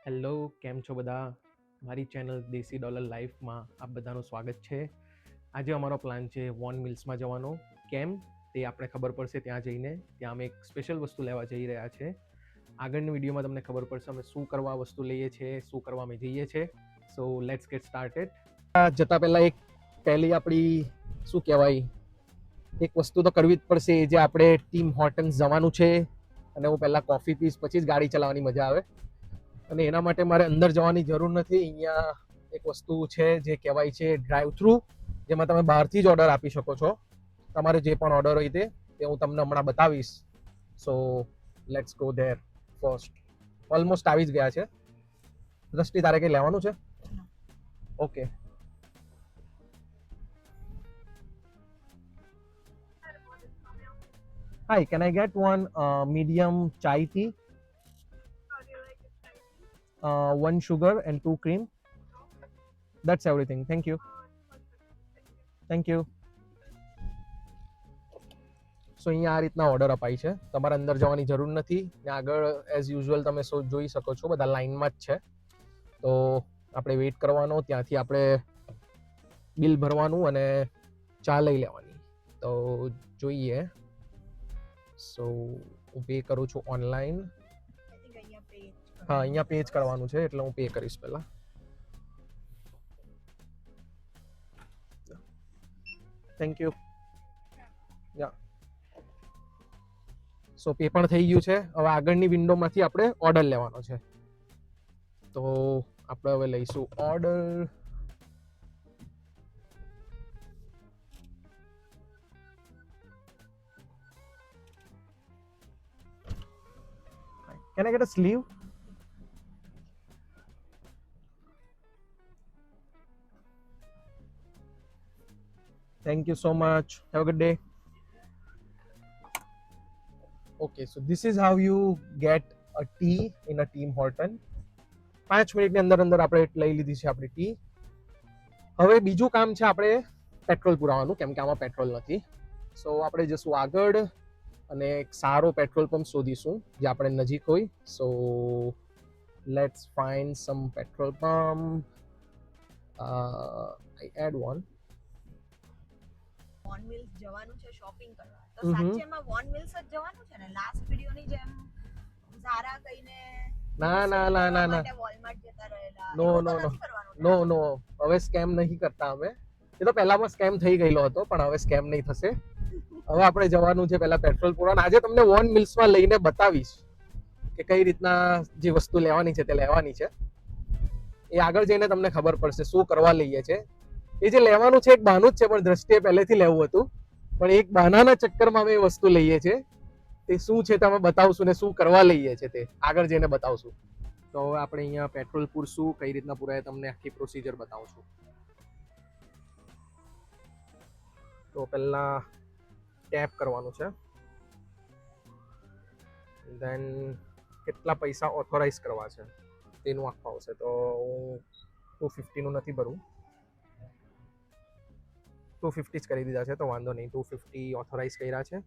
Hello, કેમ છો બધા? મારી ચેનલ દેશી ડોલર લાઈફમાં આપ બધાનું સ્વાગત છે. આજે અમારો પ્લાન છે વોન મિલ્સમાં જવાનો. કેમ તે આપણે ખબર પડશે ત્યાં જઈને. ત્યાં અમે એક સ્પેશિયલ વસ્તુ લેવા જઈ રહ્યા છે. આગળની વિડીયોમાં તમને ખબર પડશે અમે શું કરવા વસ્તુ લઈએ છીએ, શું કરવા અમે જઈએ છીએ. So let's gate started. જતા પહેલાં પહેલી આપણી શું કહેવાય, એક વસ્તુ તો કરવી જ પડશે. જે આપણે ટીમ હોર્ટન્સ જવાનું છે અને હું પહેલાં કોફી પીસ, પછી જ ગાડી ચલાવવાની મજા આવે. અને એના માટે મારે અંદર જવાની જરૂર નથી. અહીંયા એક વસ્તુ છે જે કહેવાય છે ડ્રાઈવ થ્રુ, જેમાં તમે બહારથી જ ઓર્ડર આપી શકો છો. તમારે જે પણ ઓર્ડર હોય તે હું તમને હમણાં બતાવીશ. So let's go there first. Almost આવી જ ગયા છે. દ્રષ્ટિ, તારે કંઈ લેવાનું છે? Okay. Hi, can I get one medium chai tea, one sugar and 2 cream? That's everything. Thank you. Thank you. સો અહીંયા આ રીતના ઓર્ડર અપાય છે. તમારે અંદર જવાની જરૂર નથી. ને આગળ એઝ યુઝ્યુઅલ તમે જોઈ શકો છો બધા લાઇનમાં જ છે. તો આપણે વેઇટ કરવાનો, ત્યાંથી આપણે બિલ ભરવાનું અને ચા લઈ લેવાની. તો જોઈએ. સો હું પે કરું છું ઓનલાઈન. હા, અહીંયા પે જ કરવાનું છે, એટલે હું પે કરીશ પહેલાં. Thank you. Yeah, so pay પણ થઈ ગયું છે. હવે આગળની વિન્ડોમાંથી આપણે ઓર્ડર લેવાનો છે. તો આપણે હવે લઈશું order. Can I get a sleeve? Thank you so much. Have a good day. Okay, so this is how you get a tea in a Tim Horton. 5 મિનિટની અંદર આપણે લઈ લીધી છે આપણી ટી. હવે બીજું કામ છે આપણે પેટ્રોલ પુરાવાનું, કેમ કે આમાં પેટ્રોલ નથી. સો આપણે જશું આગળ અને એક સારો પેટ્રોલ પંપ શોધીશું જે આપણે નજીક હોય. So let's find some petrol pump. I add one. વોન મિલ્સ જવાનું છે શોપિંગ કરવા. તો સાચેમાં વોન મિલ્સ જ જવાનું છે ને? લાસ્ટ વિડિયોની જેમ ઝારા કહીને ના. વોલમાર્ટ જતા રહેલા. નો એવું તો નો નો નથી કરવાનું ને? નો. હવે સ્કેમ નહીં કરતા અમે. એ તો પહેલામાં સ્કેમ થઈ ગયેલો હતો, પણ હવે સ્કેમ નહીં થશે. હવે આપણે જવાનું છે પહેલા પેટ્રોલ પુરાવા. આજે તમને વોન મિલ્સમાં લઈને બતાવીશ કે કઈ રીતના જે વસ્તુ લેવાની છે તે લેવાની છે. એ આગળ જઈને તમને ખબર પડશે શું કરવા લઈએ છે. એ જે લેવાનું છે એક બહાનું જ છે, પણ દ્રષ્ટિએ પહેલેથી લેવું હતું. પણ એક બહાનાના ચક્કરમાં અમે એ વસ્તુ લઈએ છીએ. તે શું છે તમે બતાવશું ને શું કરવા લઈએ છે તે આગળ જઈને બતાવશું. તો હવે આપણે અહીંયા પેટ્રોલ પૂરશું, કઈ રીતના પૂરાય તમને આખી પ્રોસિજર બતાવું છું. તો પહેલા ટેપ કરવાનું છે, દેન કેટલા પૈસા ઓથોરાઇઝ કરવા છે તેનું આખું આવશે. તો હું 250 નથી ભરું, 250 જ કરી દીધા છે, તો વાંધો નહીં. 250 ઓથોરાઇઝ કર્યા છે.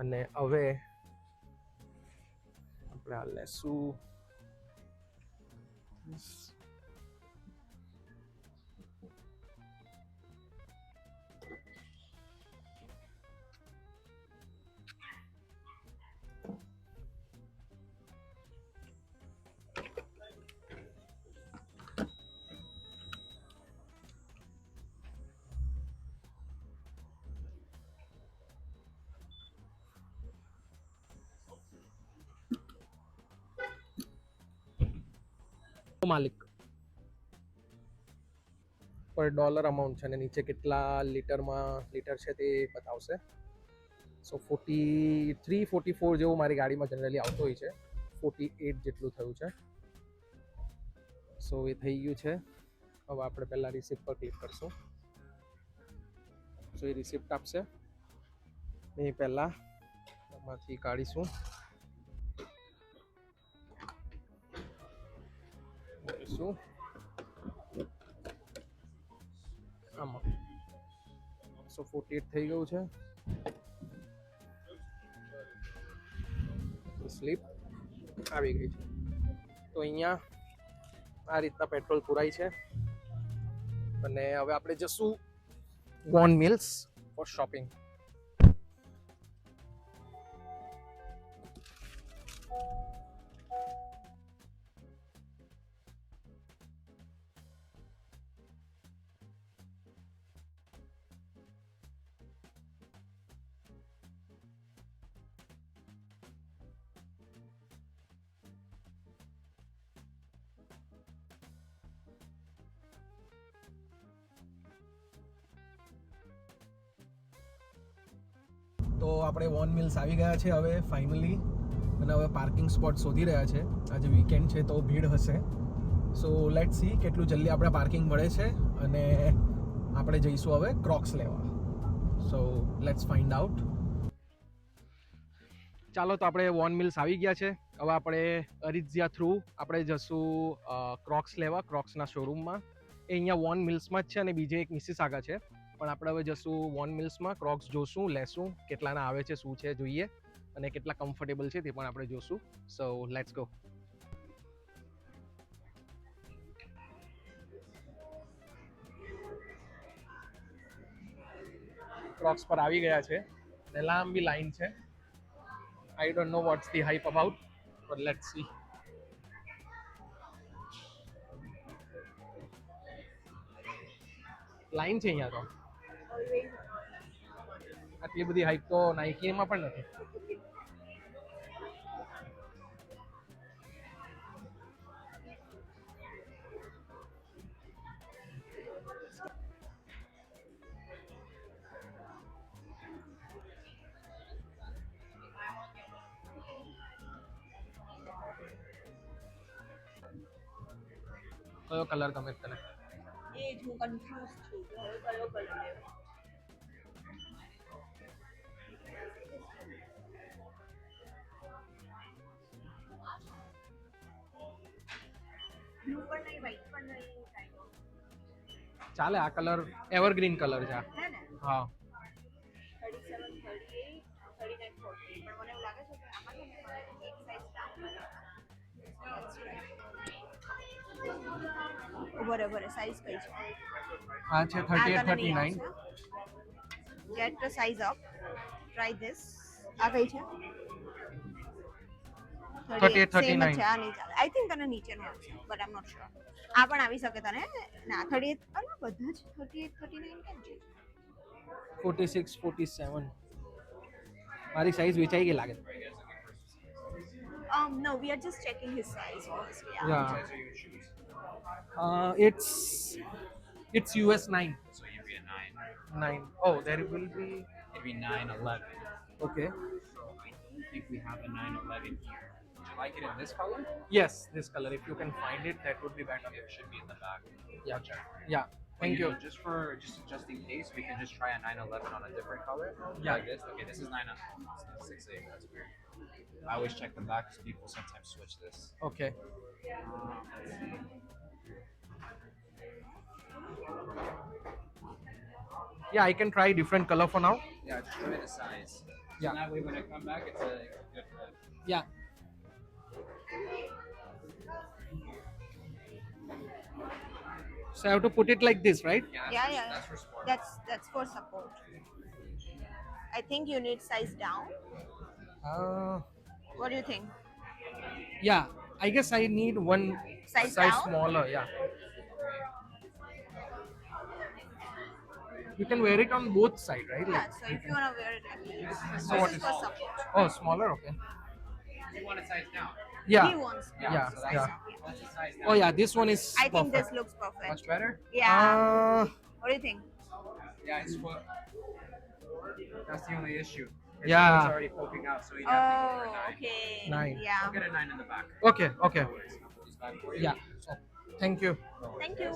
અને હવે આપણે આ લેશું. માલિક પર ડોલર અમાઉન્ટ છે અને નીચે કેટલા લીટર છે તે બતાવશે. સો 43-44 જેવું મારી ગાડીમાં જનરલી આવતો હોય છે. 48 જેટલું થયું છે. સો એ થઈ ગયું છે. હવે આપણે પહેલા રિસિપ્ટ પર ક્લિક કરશું. સો એ રિસિપ્ટ આપશે. એ પહેલા એમાંથી કાઢીશું. આમાં સો 48 થઈ ગયું છે. સ્લીપ આવી ગઈ છે. તો અહીંયા આ રીતના પેટ્રોલ પુરાય છે અને હવે આપણે જશું વોન મિલ્સ ફોર શોપિંગ. તો આપણે વોન મિલ્સ આવી ગયા છે હવે ફાઇનલી, અને હવે પાર્કિંગ સ્પોટ શોધી રહ્યા છે. આજે વીકેન્ડ છે તો ભીડ હશે. સો લેટ્સ સી કેટલું જલ્દી આપણે પાર્કિંગ મળે છે, અને આપણે જઈશું હવે ક્રોક્સ લેવા. સો લેટ્સ ફાઇન્ડ આઉટ. ચાલો, તો આપણે વોન મિલ્સ આવી ગયા છે. હવે આપણે અરિત્ઝિયા થ્રુ આપણે જશું ક્રોક્સ લેવા, ક્રોક્સના શોરૂમમાં. એ અહીંયા વોન મિલ્સમાં જ છે, અને બીજે એક મિસિસાગા છે. પણ આપણે હવે જશું વોન મિલ્સમાં, ક્રોક્સ જોશું, લેશું, કેટલાના આવે છે, શું છે જોઈએ, અને કેટલા કમ્ફર્ટેબલ છે તે પણ આપણે જોશું. સો લેટ્સ ગો. ક્રોક્સ પર આવી ગયા છે અને લાંબી લાઈન છે. I don't know what's the hype about, but let's see. Line છે અહીંયા તો. આટલી બધી હાઈપ તો નાઇકીમાં પણ નથી. કયો કલર ગમે તને? એ જ હું કન્ફ્યુઝ છું કે હવે કયો કલર લેવો. બ્લુ પણ નહીં, વ્હાઈટ પણ નહીં, kind of. ચાલે, આ કલર એવરગ્રીન કલર છે. હે ને? હા. 37, 38, 39, 40. પણ મને એવું લાગે છે કે આમાં છે ને એક સાઈઝ ડાઉન. બરાબર, સાઈઝ કઈ છે? આ છે 38, 39. Get the size up. Try this. આ કઈ છે? 38, 39. છે, આ નહીં ચાલે. I think તને નીચેનું આવશે, but I'm not sure. આ પણ આવી શકે તને. ના, 38, અલા બધા જ 38, 39 કેમ છે? 46, 47. મારી સાઈઝ વેચાઈ ગઈ લાગે. No, we are just checking his size first. Yeah. It's US 9. So you'd be a 9. 9. Oh, there will be. It'd be 911. Okay. So I don't think we have a 911 here. Would you like it in this color? Yes, this color. If you can find it, that would be better. It should be in the back. Yeah. Check. Yeah. Thank you. know, just in case, we can just try a 911 on a different color. Yeah. Like this. Okay, this is 68. That's weird. I always check the back because people sometimes switch this. Okay. Let's see. Yeah, I can try different color for now. Yeah, just try the size. Yeah. So that way, when I come back, it's a good fit. Yeah. So I have to put it like this, right? Yeah. That's for sport. That's for support. I think you need size down. What do you think? Yeah. I guess I need one Size size down? smaller. Yeah. You can wear it on both sides, right? Yeah, so if you want to wear it like this, So this what is is- for support. Oh, smaller. Okay. You want it size down? Yeah. He wants Yeah, So size yeah. up, yeah. That's the size down. Oh yeah, this one is. I think this perfect. looks perfect. Much better? Yeah. Uh, What do you think? Yeah, it's foot. That's the only issue. Yeah. It's already poking out, so you have to go for Oh, 9. okay. 9. Yeah. I'll get a 9 in the back. okay. Okay. It's back for you. Yeah. So, thank you. Thank you.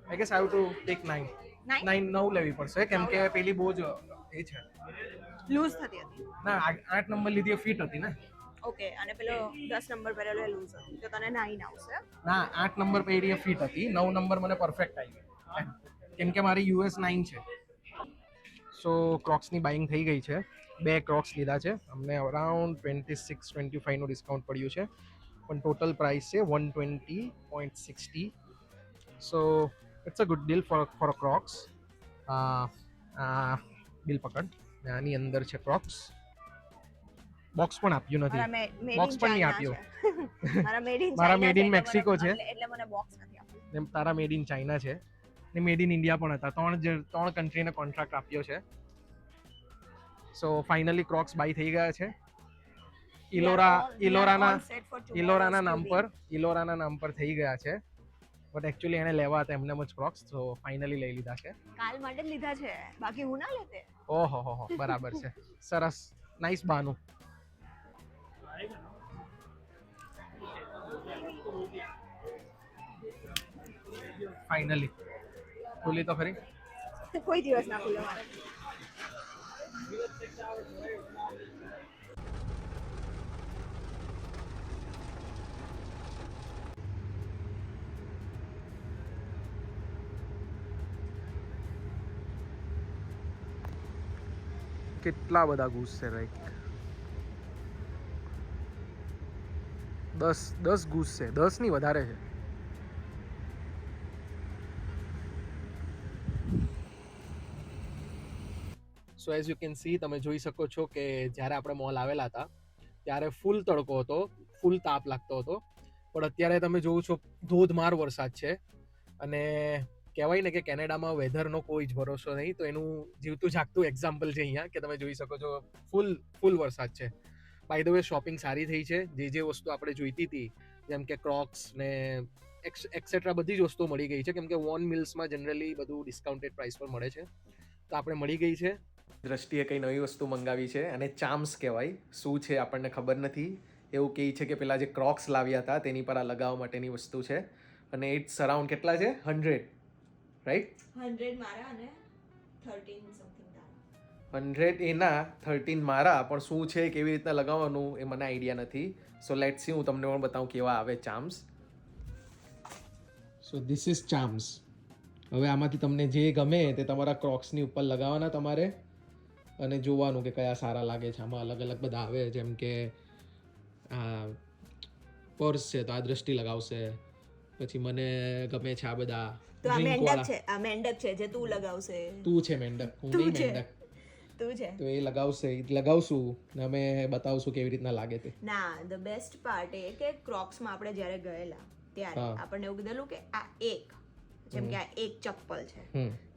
I guess I have to take 9. 9? 9 9 લેવી પડશે કેમ કે પેલી બહુ જ એ છે. Loose થતી હતી. ના 8 નંબર લીધી ફિટ હતી ને. ઓકે, અને પેલો 10 નંબર પહેરેલો એ લૂઝ હતી. તો તને 9 આવશે. ના 8 નંબર પહેરી ફિટ હતી, 9 નંબર મને પરફેક્ટ આવી એમ. કેમ કે મારી US 9 છે. સો ક્રોક્સની બાઇંગ થઈ ગઈ છે. બે ક્રોક્સ લીધા છે. અમને અરાઉન્ડ 26-25 નું ડિસ્કાઉન્ટ પડ્યું છે. પણ ટોટલ પ્રાઇસ છે 120.60. So it's a good deal for Crocs. Bill પકડ. ને આની અંદર છે ક્રોક્સ. બોક્સ પણ આપ્યું નથી. મારા મેડ બોક્સ ઇન પણ નહીં ચાઇના આપ્યો. છે. મારા મેડ ઇન મારા ચાઇના made in Mexico છે. એટલે મને બોક્સ નથી આપ્યું. ને તારા મેડ ઇન ચાઇના છે ને મેડ ઇન ઇન્ડિયા પણ હતા. ત્રણ કન્ટ્રીને કોન્ટ્રાક્ટ આપ્યો છે. સો ફાઇનલી ક્રોક્સ બાય થઈ ગયા છે. ઇલોરાના નામ પર થઈ ગયા છે. બટ એકચ્યુઅલી એને લેવા હતા એમને જ ક્રોક્સ, તો ફાઇનલી લઈ લીધા છે. કાલ માટે જ લીધા છે, બાકી હું ના લેતે. ઓહો હો બરાબર છે. સરસ, નાઈસ બાનું. ફાઇનલી ખુલી તો ખરી. કોઈ દિવસ ના ખુલે મારે. કેટલા બધા ગૂસ છે, રાઈટ? 10 ગૂસ છે. 10 ની વધારે છે. સો એઝ યુ કેન સી, તમે જોઈ શકો છો કે જ્યારે આપણે મોલ આવેલા હતા ત્યારે ફૂલ તડકો હતો, ફૂલ તાપ લાગતો હતો. પણ અત્યારે તમે જોવો છો ધોધમાર વરસાદ છે. અને કહેવાય ને કે કેનેડામાં વેધરનો કોઈ જ ભરોસો નહીં. તો એનું જીવતું જાગતું એક્ઝામ્પલ છે અહીંયા, કે તમે જોઈ શકો છો ફૂલ વરસાદ છે. બાય ધ વે શોપિંગ સારી થઈ છે. જે વસ્તુ આપણે જોઈતી હતી, જેમ કે ક્રોક્સ ને એક્સેટ્રા બધી જ વસ્તુઓ મળી ગઈ છે. કેમ કે વોન મિલ્સમાં જનરલી બધું ડિસ્કાઉન્ટેડ પ્રાઇસ પર મળે છે. તો આપણે મળી ગઈ છે. દ્રષ્ટિએ કંઈ નવી વસ્તુ મંગાવી છે અને ચામ્સ કહેવાય. શું છે આપણને ખબર નથી. એવું કહે છે કે પેલા જે ક્રોક્સ લાવ્યા હતા તેની પર આ લગાવવા માટેની વસ્તુ છે. અને ઇટ્સ અરાઉન્ડ કેટલા છે? 100, રાઈટ? 100 મારા અને 13 સમથિંગ તારા. 100 એના, 13 મારા. પણ શું છે, કેવી રીતના લગાવવાનું એ મને આઈડિયા નથી. સો લેટ્સ સી, હું તમને પણ બતાવું કેવા આવે ચામ્સ. So this is ચામ્સ. હવે આમાંથી તમને જે ગમે તે તમારા ક્રોક્સની ઉપર લગાવવાના તમારે, અને જોવાનું કે કયા સારા લાગે છે. આમાં અલગ અલગ બધા આવે, જેમ કે આ પર્સ છે તો આ દ્રષ્ટિ લગાવશે. પછી મને ગમે છે આ બધા તો આ મેંડક છે, આ મેંડક છે જે તું લગાવશે. તું છે મેંડક, હું નહીં મેંડક. તું છે તો એ લગાવશું ને અમે બતાવશું કેવી રીતના લાગે તે. ના, ધ બેસ્ટ પાર્ટ એ કે ક્રોક્સમાં આપણે જ્યારે ગયેલા ત્યારે આપણને એવું કીધેલું કે આ એક, જેમ કે આ એક ચપ્પલ છે,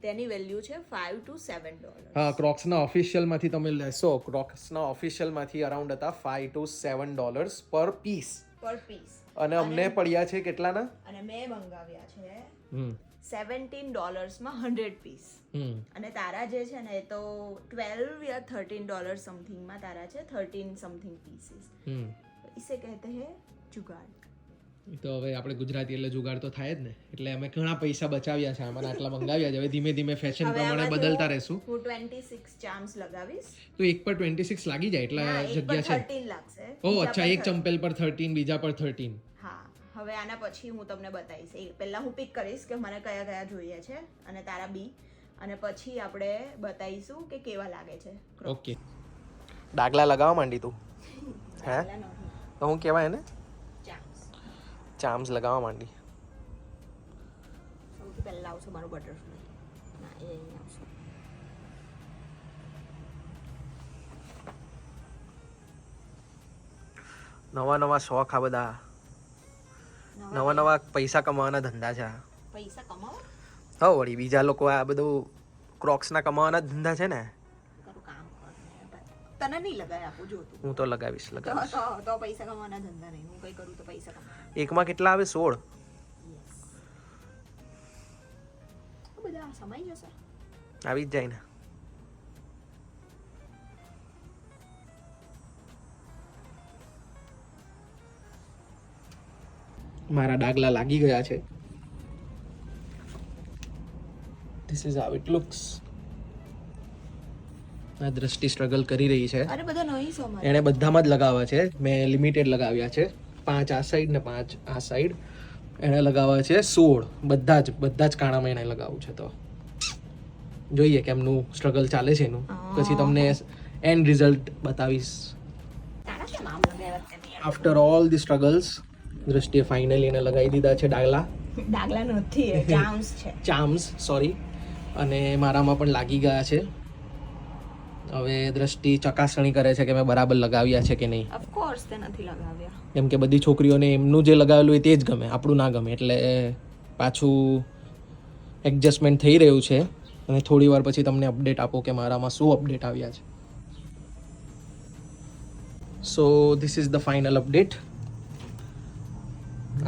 તેની વેલ્યુ છે $5 to $7. હા, ક્રોક્સના ઓફિશિયલમાંથી તમે લેશો, ક્રોક્સના ઓફિશિયલમાંથી અરાઉન્ડ હતા $5 to $7 પર પીસ. અને અમને પડ્યા છે કેટલાના? અને મેં મંગાવ્યા છે $17 માં 100 પીસ. અને તારા જે છે ને એ તો $12 या $13 સમથિંગ માં તારા છે 13 સમથિંગ પીસીસ. ઇસે કહેતે હે જુગાડ. તો હવે આપણે ગુજરાતી એટલે જુગાડ તો થાય જ ને. એટલે અમે ઘણા પૈસા બચાવ્યા છે, આમાં આટલા મંગાવ્યા છે. હવે ધીમે ધીમે ફેશન પ્રમાણે બદલતા રહેશું. હું 26 ચાર્મ્સ લગાવીશ. તો એક પર 26 લાગી જાય એટલા જગ્યા છે. 13 લાગશે. ઓ અચ્છા, એક ચંપલ પર 13, બીજા પર 13. હા, હવે આના પછી હું તમને બતાવીશ. પહેલા હું પિક કરીશ કે મને કયા કયા જોઈએ છે, અને તારા બી, અને પછી આપણે બતાવીશું કે કેવા લાગે છે. ઓકે, ડાગલા લગાવવા માંડી તું? હે, તો હું કહેવાય ને ચામ્સ લગાવવા માંડી. સૌથી પહેલા આવશે મારું બટરફ્લાય. ના, એ અહીં આવશે. નવા શોખ, આ બધા નવા પૈસા કમાવાના ધંધા છે. પૈસા કમાવો? હા વળી, બીજા લોકો આ બધું ક્રોક્સના કમાવાના ધંધા છે ને. તને નહીં લગાવી આપું, જો તું. હું તો લગાવીશ. તો પૈસા કમાવાના ધંધા નહીં. હું કઈ કરું તો પૈસા કમાવા. એકમાં કેટલા આવે? 16. બધા સમાઈ જશે. આવી જ જાય ને. મારા ડાગલા લાગી ગયા છે. This is how it looks. આ દ્રષ્ટિ સ્ટ્રગલ કરી રહી છે. અરે બધા નહીં સમાય. એણે બધામાં જ લગાવવા છે. મેં લિમિટેડ લગાવ્યા છે. 5 આ સાઈડ ને 5 આ સાઈડ. એણે લગાવવા છે 16. બધા જ કાણામાં એણે લગાવવું છે. તો જોઈએ કેમનું સ્ટ્રગલ ચાલે છે એનું. પછી તમને એન્ડ રિઝલ્ટ બતાવીશ. આફ્ટર ઓલ ધી સ્ટ્રગલ્સ દ્રષ્ટિએ ફાઇનલી એને લગાવી દીધા છે ડાગલા નથી, ચામ્સ છે. ચામ્સ, સોરી. અને મારામાં પણ લાગી ગયા છે. હવે દ્રષ્ટિ ચકાસણી કરે છે કે મેં બરાબર લગાવ્યા છે કે નહીં. ઓફકોર્સ તે નથી લગાવ્યા. કેમ કે બધી છોકરીઓને એમનું જે લગાવેલું હોય તે જ ગમે, આપણું ના ગમે. એટલે પાછું એડજસ્ટમેન્ટ થઈ રહ્યું છે અને થોડી વાર પછી તમને અપડેટ આપો કે મારામાં શું અપડેટ આવ્યા છે. So this is the final update.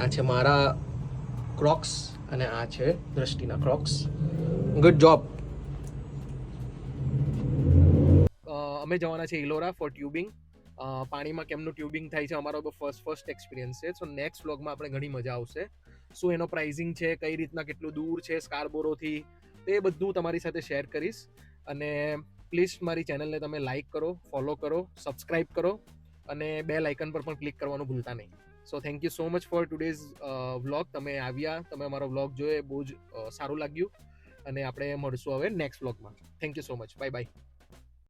આ છે મારા ક્રોક્સ અને આ છે દ્રષ્ટિના ક્રોક્સ. Good job. અમે જવાના છે ઇલોરા ફોર ટ્યુબિંગ. પાણીમાં કેમનું ટ્યુબિંગ થાય છે અમારો ફર્સ્ટ એક્સપિરિયન્સ છે. સો નેક્સ્ટ વ્લોગમાં આપણે ઘણી મજા આવશે. શું એનો પ્રાઇઝિંગ છે, કઈ રીતના કેટલું દૂર છે સ્કારબોરોથી, તે બધું તમારી સાથે શેર કરીશ. અને પ્લીઝ મારી ચેનલને તમે લાઇક કરો, ફોલો કરો, સબસ્ક્રાઇબ કરો અને બેલ આઇકન પર પણ ક્લિક કરવાનું ભૂલતા નહીં. So thank you so much for today's vlog. તમે આવ્યા, તમે અમારો વ્લોગ જોયો, બહુ જ સારું લાગ્યું. અને આપણે મળશું હવે નેક્સ્ટ વ્લોગમાં. Thank you so much. Bye bye.